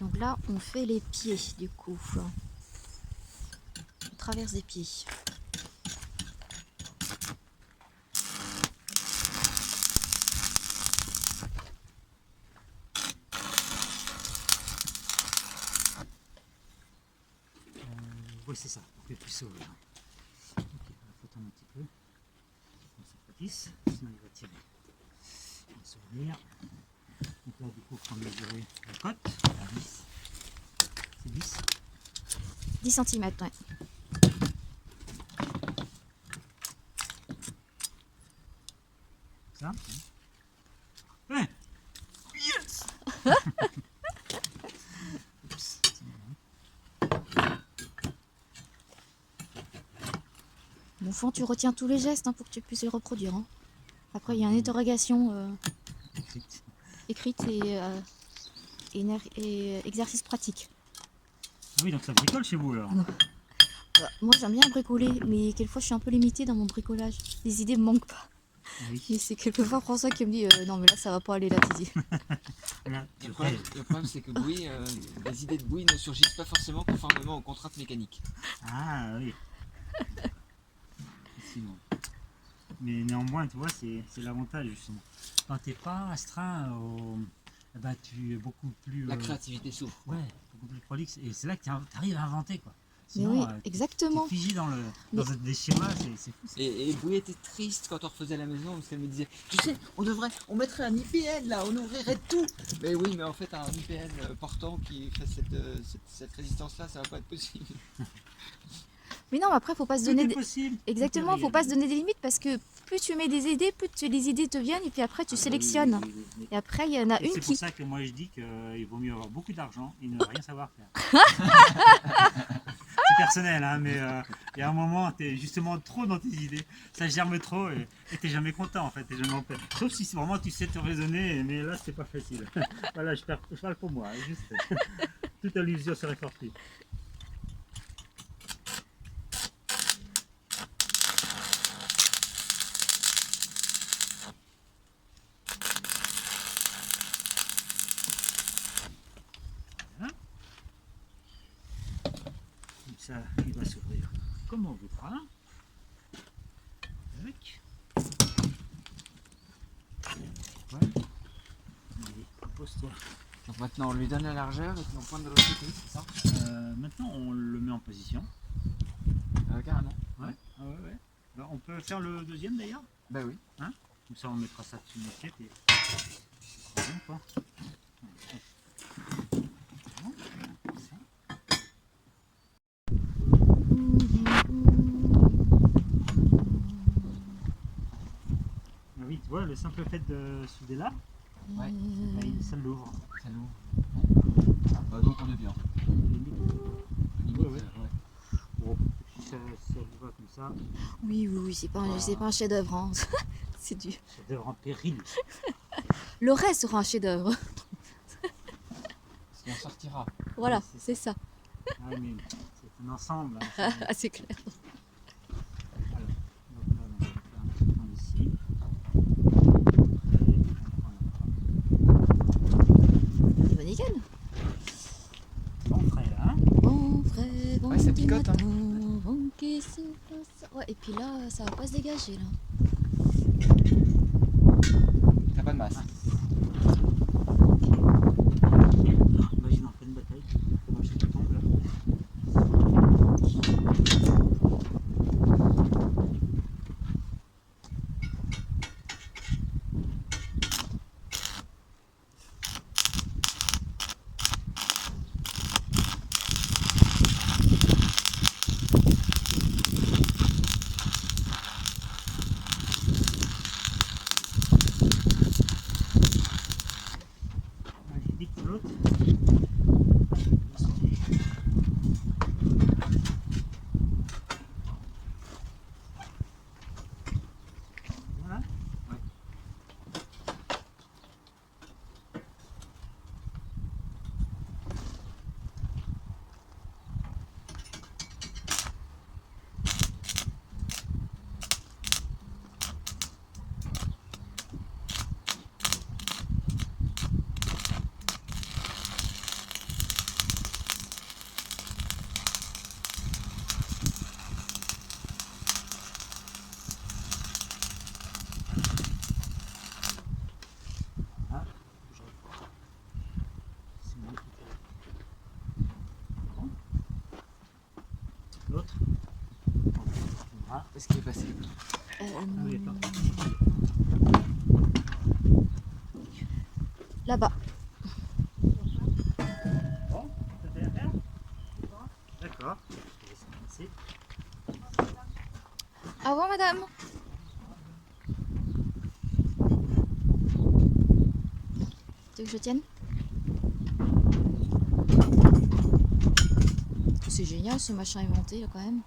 donc là, on fait les pieds du coup. On traverse des pieds. Oui, c'est ça, pour que puisse s'ouvrir. Ok, on va foutre un petit peu. Comme ça pâtisse, sinon il va tirer. Il va s'ouvrir. Donc là, du coup, il faut mesurer la cote. C'est 10. 10 cm, ouais. Ça. Ouais. Yes. Oups. Bon fond, tu retiens tous les gestes hein, pour que tu puisses les reproduire. Hein. Après, il y a une interrogation écrite et exercice pratique. Ah oui, donc ça bricole chez vous alors. Moi, j'aime bien bricoler, mais quelquefois, je suis un peu limitée dans mon bricolage. Les idées me manquent pas. Oui. Et c'est quelquefois François qui me dit non, mais là, ça va pas aller là, Tizi. Là, Le problème, c'est que Bouygues, les idées de Bouygues ne surgissent pas forcément conformément aux contraintes mécaniques. Ah oui. Effectivement. Mais néanmoins, tu vois, c'est l'avantage justement. Quand t'es pas astreint au. Bah, tu es beaucoup plus. La créativité s'ouvre. Ouais, beaucoup plus prolixe. Et c'est là que tu arrives à inventer quoi. Mais Sinon, oui, exactement. t'es figé dans des schémas, c'est fou. Et Bouygues était triste quand on refaisait la maison parce qu'elle me disait tu sais, on mettrait un IPN là, on ouvrirait tout. Mais oui, mais en fait, un IPN portant qui fait cette résistance là, ça va pas être possible. Mais non, après, faut pas se Tout donner. est possible. Exactement, Tout est faut pas se réel. donner des limites parce que plus tu mets des idées, plus les idées te viennent et puis après, tu sélectionnes. Oui. Et après, il y en a Et une c'est qui. pour ça que moi je dis qu'il vaut mieux avoir beaucoup d'argent et ne rien savoir faire. C'est personnel, hein, mais il y a un moment, tu es justement trop dans tes idées, ça germe trop et tu jamais content en fait, t'es jamais en paix. Sauf si vraiment tu sais te raisonner, mais là c'est pas facile. Voilà, je parle pour moi, hein, juste toute allusion serait fortuite. Voilà. Comme ça, il va s'ouvrir comme on voudra. Tac. Ouais. Allez, pose-toi. Donc maintenant, on lui donne la largeur et puis on pointe de l'autre côté, c'est ça? Maintenant, on le met en position. Carrément. Ouais. Ah ouais. Alors, on peut faire le deuxième d'ailleurs. Bah oui. Hein, comme ça, on mettra ça dessus une assiette et c'est bien quoi. Ah oui, tu vois, le simple fait de souder là, Ouais. bah, ça l'ouvre. Ça nous. Donc on est bien. Limite. Limite, Ouais. Bon, si ça vous va comme ça, Oui, c'est pas, Voilà. c'est pas un chef-d'œuvre. Hein. C'est du. ça devrait en péril. Le reste sera un chef-d'œuvre. Parce qu'on sortira. Voilà, Ouais, c'est c'est ça. Ah, mais c'est un ensemble. Hein, Ah, c'est clair. alors, donc là, on va faire un petit point ici. Bah, nickel. On ferait là. Bon frère, Ouais, ça picote, hein. qu'est-ce qui se passe? Ouais, et puis là, ça va pas se dégager là. T'as pas de masse. Imagine en pleine bataille, comment je tombe là. J'ai dit que l'autre. Voilà. l'autre. Voilà. Qu'est-ce qui est passé? Ah oui, d'accord. Là-bas. Bon, ça fait l'affaire? D'accord. Merci. Au revoir, madame. Tu veux que je tienne? C'est génial ce machin inventé là quand même.